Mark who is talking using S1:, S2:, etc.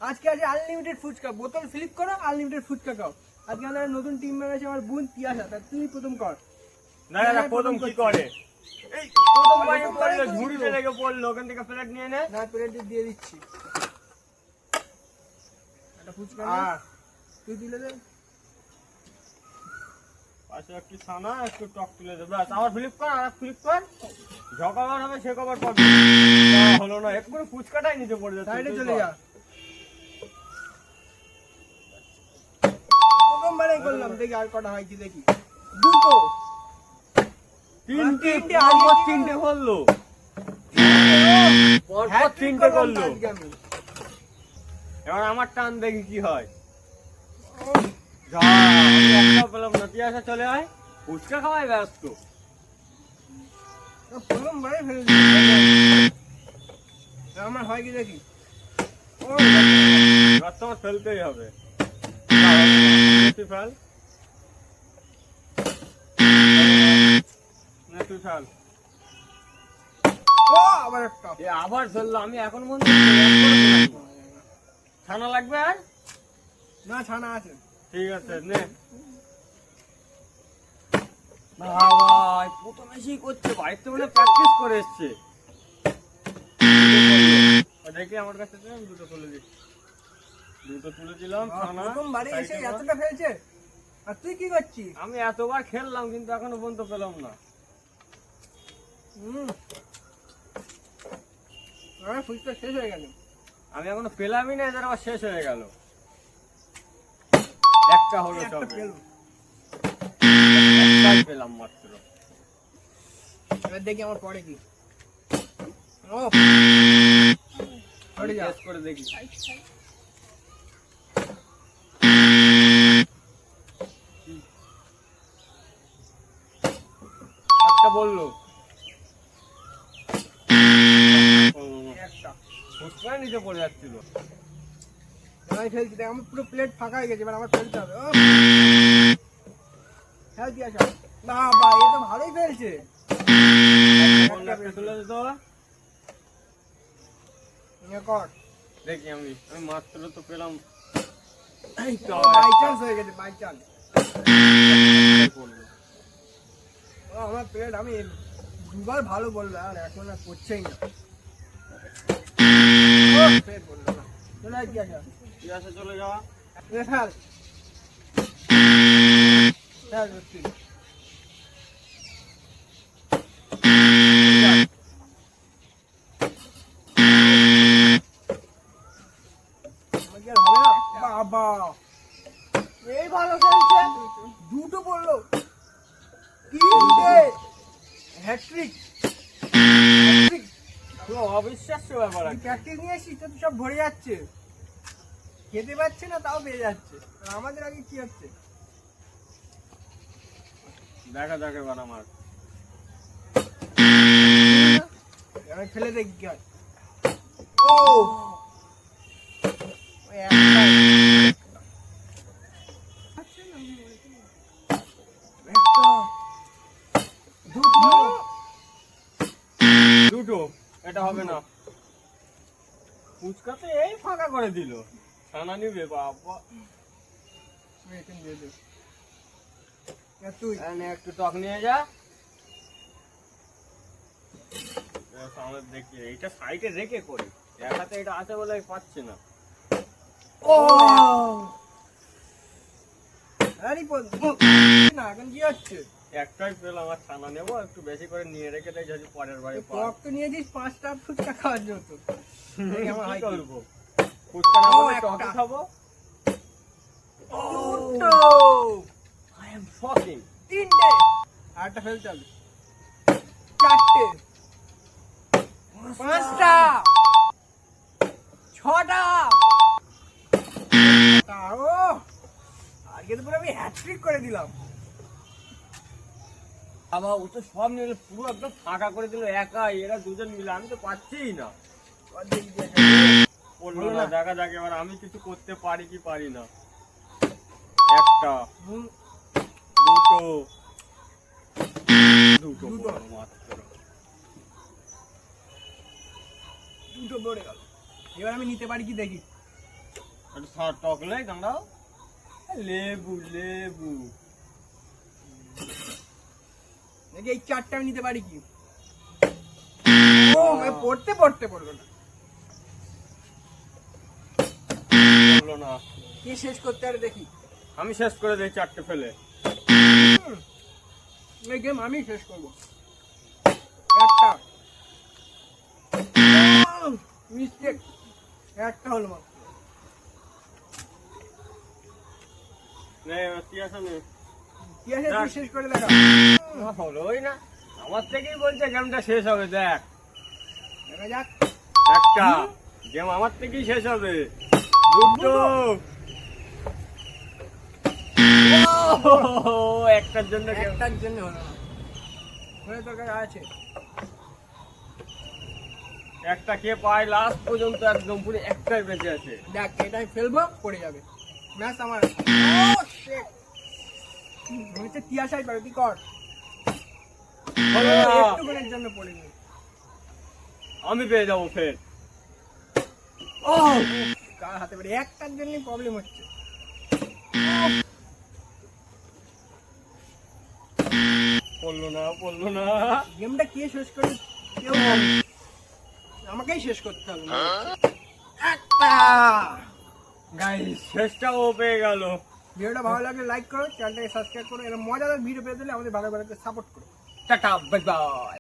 S1: আজকে আছে আনলিমিটেড ফুচকা, বোতল ফ্লিপ করো, আনলিমিটেড ফুচকা খাও। আজকে আমাদের নতুন টিম মেম্বার আছে আমার বোন তিয়াসা, তা তুই প্রথম কর।
S2: না না প্রথম কি করে, এই প্রথম বাইরে পড়লো, ঝুড়িতে লেগে পড়লো, ওখান থেকে প্লেট নিয়ে নে।
S1: না প্লেট দিয়ে দিচ্ছি, একটা ফুচকা তুই দিলে দে।
S2: পাশে একটু ছানা, একটু টক তুলে দে, ব্যাস। আবার ফ্লিপ কর, আর ফ্লিপ কর, ঝকাবার হবে সে কবার পাবি। হলো না, একটু ফুচকাটাই নিচে পড়ে যাচ্ছে।
S1: সাইডে চলে যা। প্রথমবারে করলাম, দেখি আর কটা হয় কি দেখি। দুটো
S2: তিনটে আবার তিনটে করলো, পরপর তিনটে করলো। এবার আমার টান দেখি কি হয়। পেলাম না, তিয়াসা চলে আয়, ফুচকা খাওয়াই ব্যস্ত।
S1: প্রথমবারে ফেলে আমার হয় কি দেখি।
S2: এবার তোমার ফেলতেই হবে, তুই ফেল, তুই ফেল।
S1: ও আবার একটা,
S2: আবার ফেললো। আমি এখন মনে ছানা লাগবে আর
S1: না ছানা আছে,
S2: ঠিক আছে নে। ভাই প্রথম এসেই করছে, বাড়িতে বলে প্র্যাকটিস করে এসছে। দেখি আমার কাছে দুটো তুলে দিচ্ছি, দুটো তুলে দিলাম।
S1: প্রথমবারে এসে এতটা ফেলছে, আর তুই কি করছিস?
S2: আমি এতবার খেললাম কিন্তু এখনো পর্যন্ত পেলাম না।
S1: ফুচকা শেষ হয়ে গেল,
S2: আমি এখনো পেলামই না, এদের আবার শেষ হয়ে গেল। একটা হলো, একটাই পেলাম মাত্র।
S1: এবার দেখি আমার পরে কি। ও
S2: টেস্ট করে দেখি। একটা বললো, ফুচকা নিচে পড়ে যাচ্ছিল।
S1: আমি ফেলছি, দেখ আমার পুরো প্লেট ফাঁকা হয়ে গেছে, এবার আমার ফেলতে হবে। ফেল দিয়ে আসা, বাবা এ তো ভালোই ফেলছে।
S2: তুলে দিত দেখি, আমি মাত্র তো পেলাম।
S1: বাই চান্স হয়ে গেছে, বাই চান্স। আমার প্লেট আমি দুবার ভালো বললো, আর এখন আর করছেই না। চলে আসি,
S2: ঠিক আছে চলে যাওয়া।
S1: ফেল ফেল সত্যি। বাবা এই ভালো খেলছে, দুটো পড়লো, তিনটে হ্যাট্রিক।
S2: অবিশ্বাস্য ব্যাপার।
S1: প্র্যাকটিস নিয়ে এসেছি তো সব ভরে যাচ্ছে, খেতে পাচ্ছে না তাও পেয়ে যাচ্ছে। আমাদের আগে কি হচ্ছে
S2: দেখা যাক এবার আমার।
S1: আমি ফেলে দেখি কি হয়। ও
S2: দুটো, এটা হবে না। ফুচকাতে এই ফাঁকা করে দিল, ছানা নিবে বাবা।
S1: তুই
S2: একটু টক নিয়ে যা। দেখি এইটা সাইডে রেখে করি, একাতে এটা আছে বলে পাচ্ছি না।
S1: ও না, এখন কি হচ্ছে?
S2: একটাই পেলাম, আর ছানা নেবো, একটু বেশি করে নিয়ে রেখে দেয় যদি পরের বাড়ি।
S1: টক তো নিয়েছিস 5টা ফুচকা খাওয়ার জন্য,
S2: করবো ফুচকা না বলে টক খাবো। I am shocking.
S1: 3টে, আরেকটা ফেল চালু, 4টে, 5টা, 6টা। ও আজকে তো পুরো আমি হ্যাট্রিক করে দিলাম।
S2: বাবা ও তো সব নিয়ে পুরো একদম ফাঁকা করে দিল একাই, এরা দুজন মিলে, আমি তো পাচ্ছিই না। দেখা যাক এবার আমি কিছু করতে পারি কি পারি না। একটা, দুটো, দুটো মাত্র,
S1: দুটো পড়ে গেল। এবার আমি নিতে পারি কি দেখি।
S2: একটু টক লাই দাঁড়াও। লেবু লেবু
S1: দেখি এই 4টা আমি নিতে পারি কি। ও পড়তে পড়লো না।
S2: বললো না।
S1: কে শেষ করতে পারে দেখি।
S2: আমি শেষ করে দিই 4টে ফেলে।
S1: এই গেম আমি শেষ করবো। একটা মিস্টেক, একটা হলো মাত্র। কি আছে তুই শেষ করে দেখা।
S2: হলোই না, আমার থেকেই বলছে গেমটা শেষ হবে। দেখ
S1: দেখা যাক।
S2: একটা গেম আমার থেকেই শেষ হবে। দুটো একটার জন্য
S1: একটার জন্য হলো না। ওখানে তোর কাছে আছে।
S2: একটা কে পায় লাস্ট পর্যন্ত একদম পুরো একটাই বেঁচে আছে।
S1: দেখ এটা আমি ফেলবো, পড়ে যাবে। ম্যাচ আমার। হচ্ছে তিয়াশাই পাবে, তুই কর।
S2: হলো না।
S1: একটুখানির জন্য পড়ে যাবে।
S2: আমি পেয়ে যাবো ফের।
S1: কার হাতে পারে, একটার জন্যই প্রবলেম হচ্ছে।
S2: পড়লো না।
S1: গেমটা কে শেষ করে কেউ জানে না। আমাকেই শেষ করতে হবে। একটা
S2: গাইস শেষটা ও পেয়ে গেল।
S1: ভিডিওটা ভালো লাগলে লাইক করো, চ্যানেলটাকে সাবস্ক্রাইব করো। এরকম মজাদার ভিডিও পেতে হলে আমাদের ভালো সাপোর্ট করো।
S2: Tata bye bye.